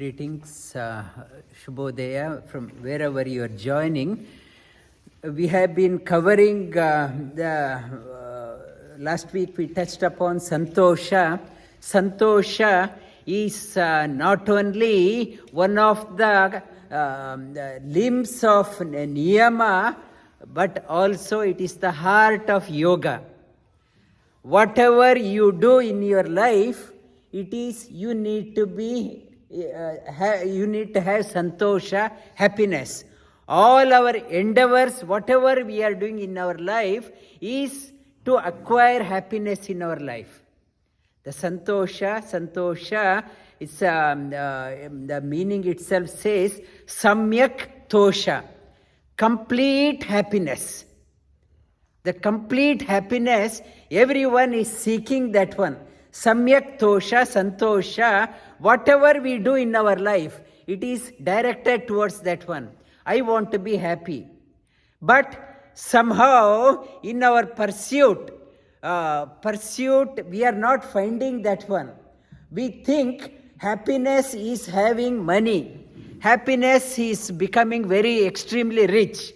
Greetings, Shubhodaya, from wherever you are joining. We have been covering last week we touched upon Santosha. Santosha is not only one of the limbs of Niyama, but also it is the heart of yoga. Whatever you do in your life, it is you need to have Santosha, happiness. All our endeavors, whatever we are doing in our life, is to acquire happiness in our life. The Santosha, it's the meaning itself says Samyak Tosha, complete happiness. The complete happiness, everyone is seeking that one. Samyak Tosha, Santosha, whatever we do in our life, it is directed towards that one. I want to be happy. But somehow in our pursuit, we are not finding that one. We think happiness is having money. Happiness is becoming very extremely rich.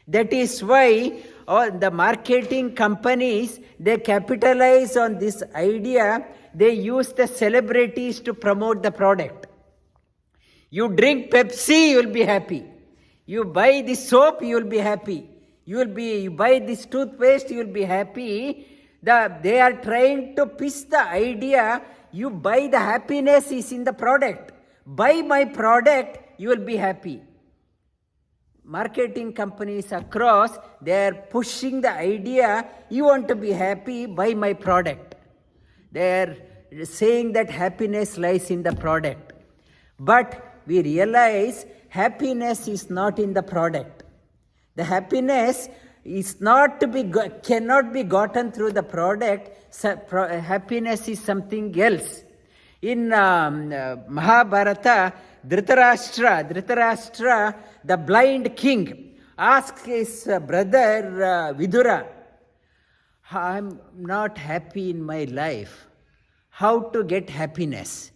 That is why the marketing companies, they capitalize on this idea. They use the celebrities to promote the product. You drink Pepsi, you will be happy. You buy this soap, you will be happy. You buy this toothpaste, you will be happy. They are trying to pitch the idea, you buy the happiness is in the product. Buy my product, you will be happy. Marketing companies across, they are pushing the idea, you want to be happy, buy my product. They are saying that happiness lies in the product. But we realize happiness is not in the product. The happiness is not to be cannot be gotten through the product. Happiness is something else. In Mahabharata, Dhritarashtra, the blind king, asked his brother Vidura, I am not happy in my life. How to get happiness?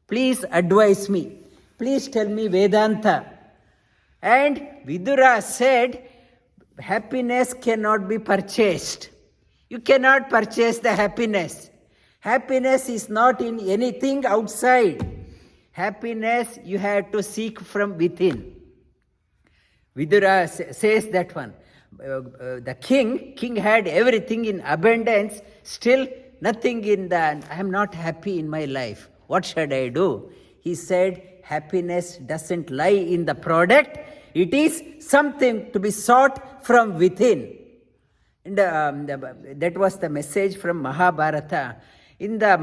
Please advise me. Please tell me Vedanta. And Vidura said, happiness cannot be purchased. You cannot purchase the happiness. Happiness is not in anything outside. Happiness you have to seek from within. Vidura says that one. The king had everything in abundance, still nothing in I am not happy in my life. What should I do? He said, happiness doesn't lie in the product. It is something to be sought from within. And that was the message from Mahabharata. In the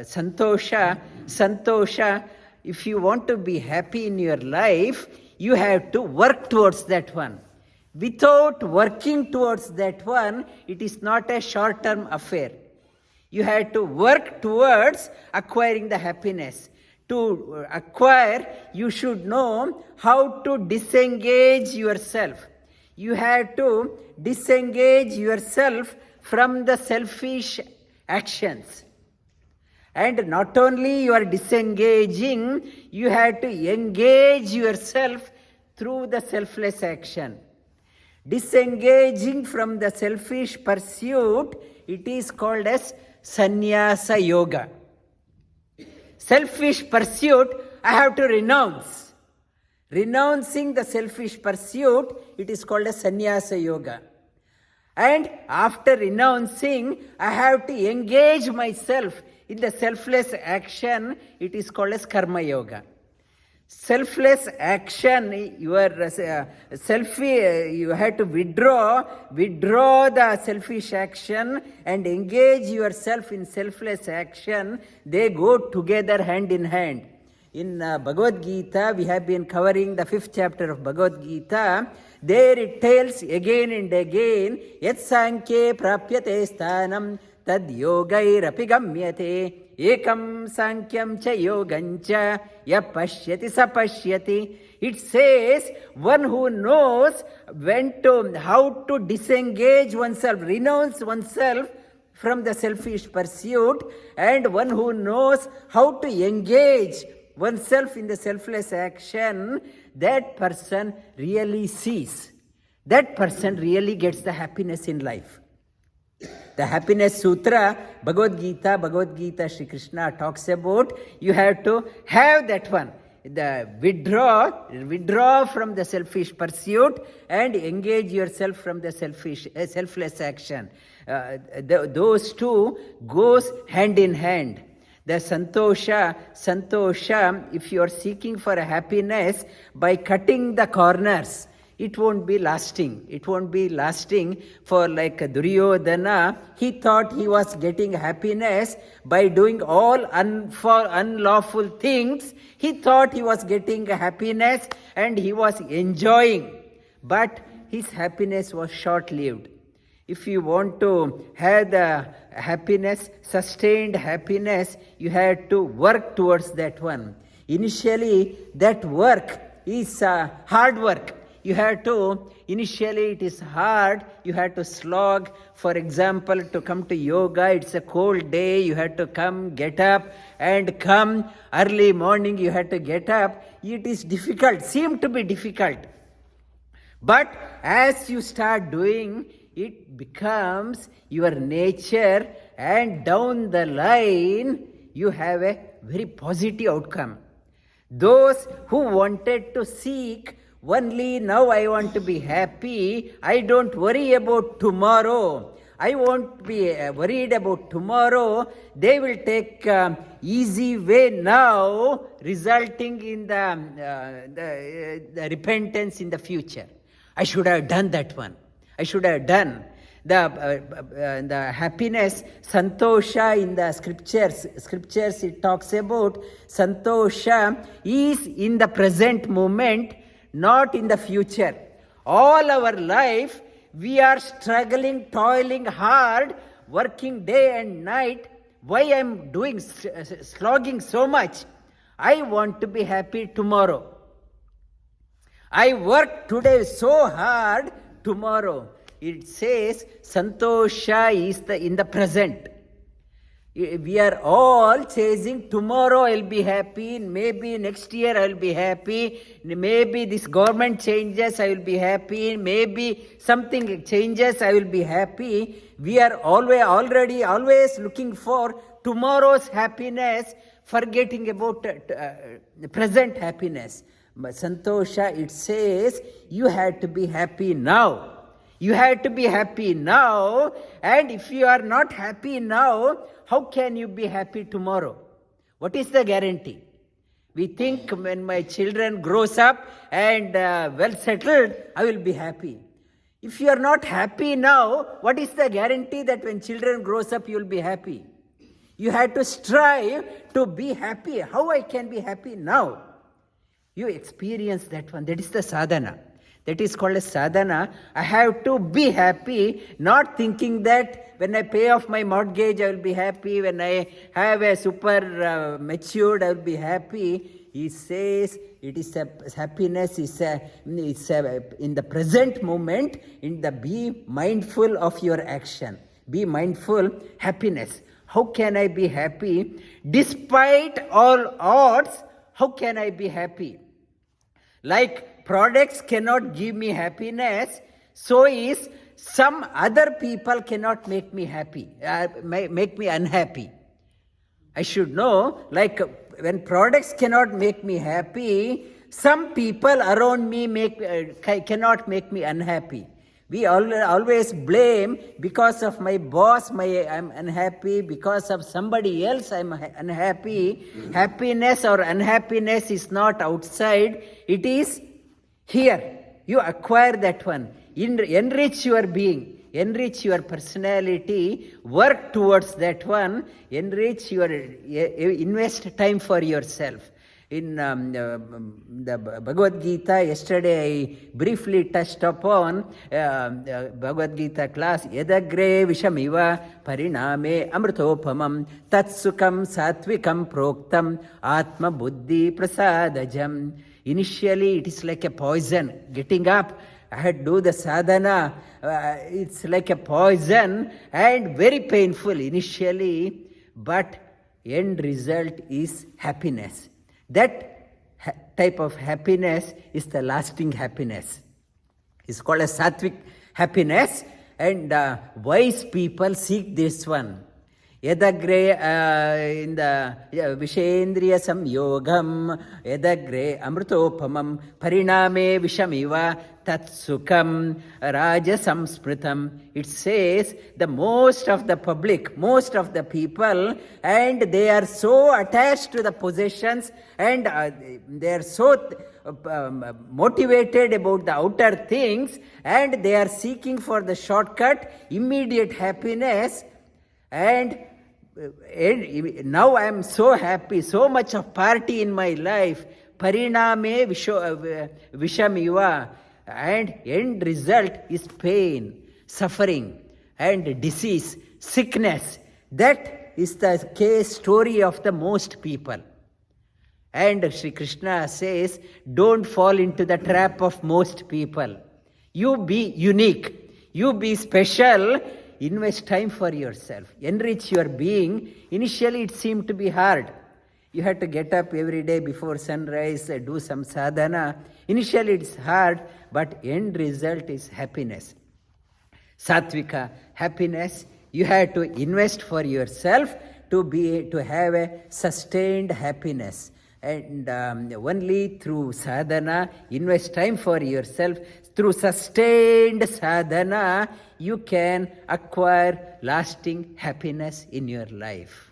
Santosha, if you want to be happy in your life, you have to work towards that one. Without working towards that one, it is not a short-term affair. You have to work towards acquiring the happiness. To acquire, you should know how to disengage yourself. You have to disengage yourself from the selfish actions. And not only you are disengaging, you have to engage yourself through the selfless action. Disengaging from the selfish pursuit, it is called as sannyasa yoga. Selfish pursuit, I have to renounce. Renouncing the selfish pursuit, it is called as sannyasa yoga. And after renouncing, I have to engage myself in the selfless action, it is called as karma yoga. Selfless action, you have to withdraw the selfish action and engage yourself in selfless action. They go together hand in hand. In Bhagavad Gita, we have been covering the 5th chapter of Bhagavad Gita. There it tells again and again, Yat Sankye Prapyate Sthanam Tad Yogairapi Gamyate Ekam Sankyam Cha Yogancha Ya Pashyati Sa Pashyati. It says, one who knows how to disengage oneself, renounce oneself from the selfish pursuit, and one who knows how to engage oneself in the selfless action, that person really sees. That person really gets the happiness in life. The Happiness Sutra, Bhagavad Gita, Shri Krishna talks about, you have to have that one. The withdraw from the selfish pursuit and engage yourself from the selfless action. Those two goes hand in hand. The Santosha, if you are seeking for a happiness by cutting the corners, it won't be lasting. It won't be lasting. For like Duryodhana, he thought he was getting happiness by doing all unlawful things. He thought he was getting happiness and he was enjoying. But his happiness was short-lived. If you want to have the happiness, sustained happiness, you have to work towards that one. Initially, that work is hard work. Initially it is hard, you have to slog. For example, to come to yoga, it's a cold day, you have to get up and come early morning, you have to get up. It is difficult, seem to be difficult. But as you start doing, it becomes your nature, and down the line, you have a very positive outcome. Those who wanted to seek only now I want to be happy, I don't worry about tomorrow, I won't be worried about tomorrow, they will take easy way now, resulting in the repentance in the future. I should have done that one. I should have done. The happiness, Santosha in the scriptures it talks about, Santosha is in the present moment, not in the future. All our life, we are struggling, toiling hard, working day and night. Why I'm doing slogging so much? I want to be happy tomorrow. I work today so hard, tomorrow. It says Santosha is in the present. We are all chasing, tomorrow I'll be happy, maybe next year I'll be happy, maybe this government changes, I will be happy, maybe something changes, I will be happy. We are always looking for tomorrow's happiness, forgetting about the present happiness. But Santosha, it says, you have to be happy now. You have to be happy now, and if you are not happy now, how can you be happy tomorrow? What is the guarantee? We think when my children grows up and well settled, I will be happy. If you are not happy now, what is the guarantee that when children grows up, you will be happy? You have to strive to be happy. How I can be happy now? You experience that one. That is the sadhana. That is called a sadhana. I have to be happy, not thinking that when I pay off my mortgage, I will be happy. When I have a super matured, I will be happy. He says it is happiness is in the present moment. Be mindful of your action. Be mindful. Happiness. How can I be happy? Despite all odds, how can I be happy? Like products cannot give me happiness, so is some other people cannot make me happy, make me unhappy. I should know, like when products cannot make me happy, some people around me cannot make me unhappy. We always blame because of my boss, I'm unhappy, because of somebody else I'm unhappy. Happiness or unhappiness is not outside, it is here. You acquire that one. Enrich your being, enrich your personality, work towards that one, invest time for yourself. In the Bhagavad Gita, yesterday I briefly touched upon Bhagavad Gita class, Yadagre Vishamiva Pariname Amritopamam Tatsukam Satvikam Proktam Atma Buddhi Prasadajam. Initially it is like a poison. Getting up, I had to do the sadhana. It's like a poison and very painful initially, but end result is happiness. That type of happiness is the lasting happiness. It's called a sattvic happiness, and wise people seek this one. Yadagre in the Vishendriya Samyogam, Yadagre Amrutopamam, Pariname Vishamiva, Tatsukam, Raja Samsmritam. It says the most of the public, most of the people, and they are so attached to the possessions, and they are so motivated about the outer things, and they are seeking for the shortcut, immediate happiness. And now I am so happy, so much of party in my life. Pariname vishamiva. And end result is pain, suffering, and disease, sickness. That is the case story of the most people. And Sri Krishna says, don't fall into the trap of most people. You be unique. You be special. Invest time for yourself. Enrich your being. Initially it seemed to be hard. You had to get up every day before sunrise, do some sadhana. Initially it's hard, but end result is happiness. Sattvika happiness. You have to invest for yourself to have a sustained happiness. And only through sadhana, invest time for yourself, through sustained sadhana, you can acquire lasting happiness in your life.